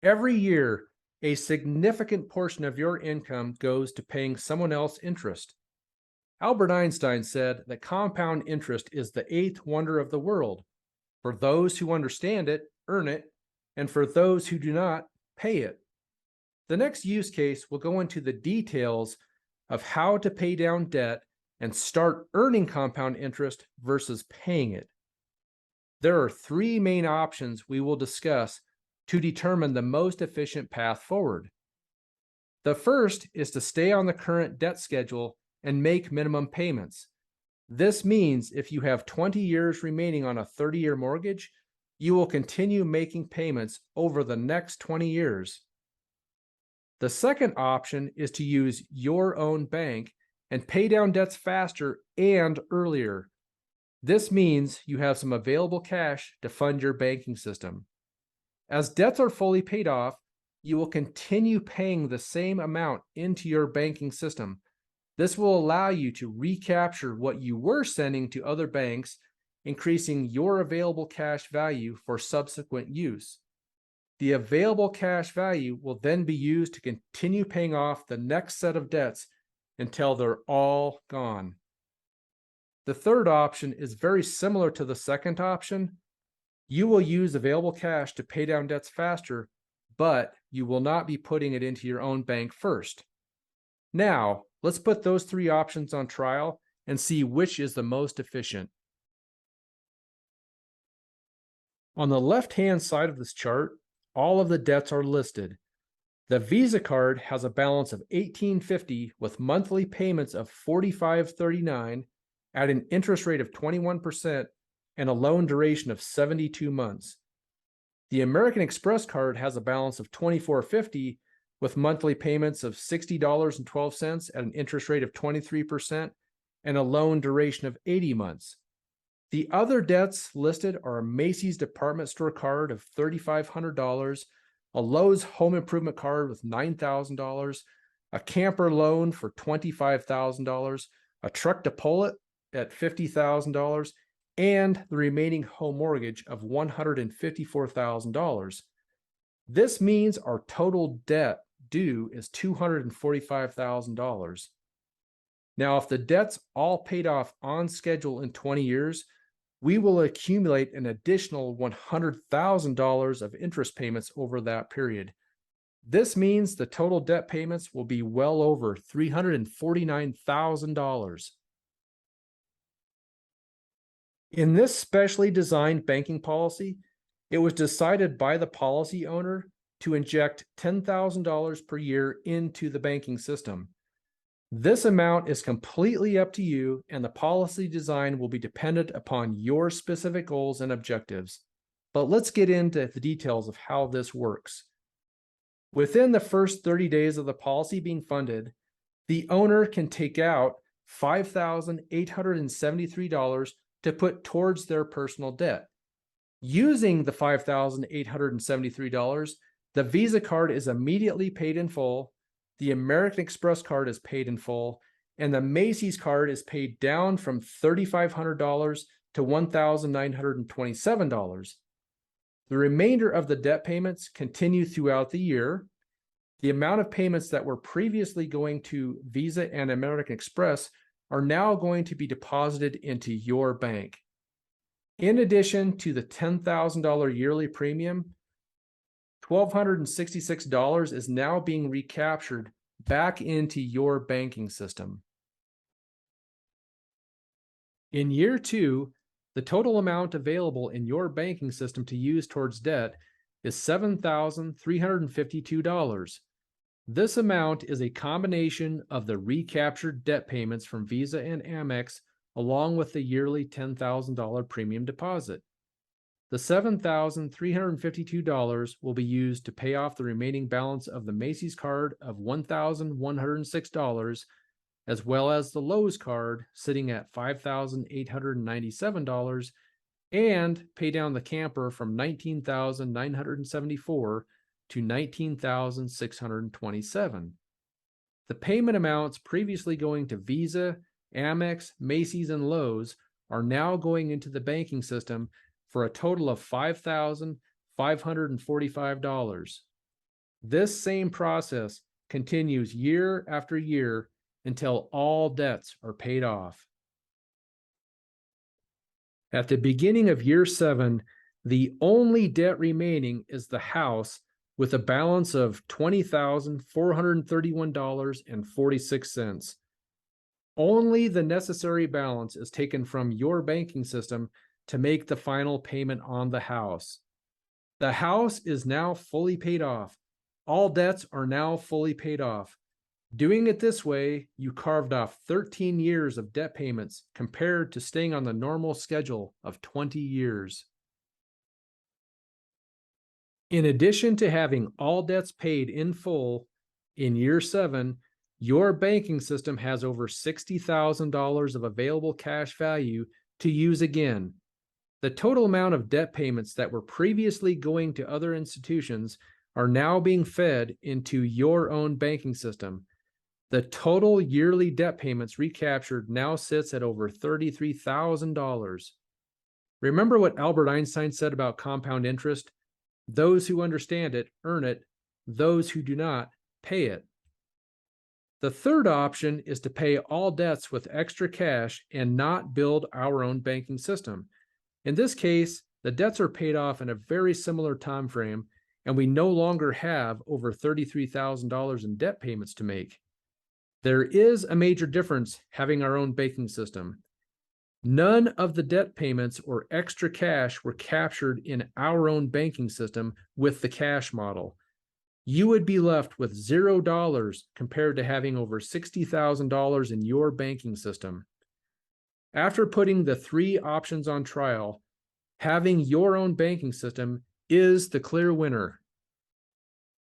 Every year, a significant portion of your income goes to paying someone else interest. Albert Einstein said that compound interest is the eighth wonder of the world. For those who understand it, earn it, and for those who do not, pay it. The next use case will go into the details of how to pay down debt and start earning compound interest versus paying it. There are three main options we will discuss to determine the most efficient path forward. The first is to stay on the current debt schedule and make minimum payments. This means if you have 20 years remaining on a 30-year mortgage, you will continue making payments over the next 20 years. The second option is to use your own bank and pay down debts faster and earlier. This means you have some available cash to fund your banking system. As debts are fully paid off, you will continue paying the same amount into your banking system. This will allow you to recapture what you were sending to other banks, increasing your available cash value for subsequent use. The available cash value will then be used to continue paying off the next set of debts until they're all gone. The third option is very similar to the second option. You will use available cash to pay down debts faster, but you will not be putting it into your own bank first. Now, let's put those three options on trial and see which is the most efficient. On the left-hand side of this chart, all of the debts are listed. The Visa card has a balance of $18.50 with monthly payments of $45.39 at an interest rate of 21% and a loan duration of 72 months. The American Express card has a balance of $24.50 with monthly payments of $60.12 at an interest rate of 23% and a loan duration of 80 months. The other debts listed are a Macy's department store card of $3,500, a Lowe's home improvement card with $9,000, a camper loan for $25,000, a truck to pull it at $50,000, and the remaining home mortgage of $154,000. This means our total debt due is $245,000. Now, if the debt's all paid off on schedule in 20 years, we will accumulate an additional $100,000 of interest payments over that period. This means the total debt payments will be well over $349,000. In this specially designed banking policy, it was decided by the policy owner to inject $10,000 per year into the banking system. This amount is completely up to you, and the policy design will be dependent upon your specific goals and objectives. But let's get into the details of how this works. Within the first 30 days of the policy being funded, the owner can take out $5,873 to put towards their personal debt. Using the $5,873, the Visa card is immediately paid in full, the American Express card is paid in full, and the Macy's card is paid down from $3,500 to $1,927. The remainder of the debt payments continue throughout the year. The amount of payments that were previously going to Visa and American Express are now going to be deposited into your bank. In addition to the $10,000 yearly premium, $1,266 is now being recaptured back into your banking system. In year 2, the total amount available in your banking system to use towards debt is $7,352. This amount is a combination of the recaptured debt payments from Visa and Amex, along with the yearly $10,000 premium deposit. The $7,352 will be used to pay off the remaining balance of the Macy's card of $1,106, as well as the Lowe's card sitting at $5,897, and pay down the camper from $19,974 to $19,627. The payment amounts previously going to Visa, Amex, Macy's, and Lowe's are now going into the banking system for a total of $5,545. This same process continues year after year until all debts are paid off. At the beginning of year 7, the only debt remaining is the house with a balance of $20,431.46. Only the necessary balance is taken from your banking system to make the final payment on the house. The house is now fully paid off. All debts are now fully paid off. Doing it this way, you carved off 13 years of debt payments compared to staying on the normal schedule of 20 years. In addition to having all debts paid in full, in year 7, your banking system has over $60,000 of available cash value to use again. The total amount of debt payments that were previously going to other institutions are now being fed into your own banking system. The total yearly debt payments recaptured now sits at over $33,000. Remember what Albert Einstein said about compound interest? Those who understand it earn it. Those who do not pay it. The third option is to pay all debts with extra cash and not build our own banking system. In this case, the debts are paid off in a very similar time frame, and we no longer have over $33,000 in debt payments to make. There is a major difference having our own banking system. None of the debt payments or extra cash were captured in our own banking system with the cash model. You would be left with $0 compared to having over $60,000 in your banking system. After putting the 3 options on trial, having your own banking system is the clear winner.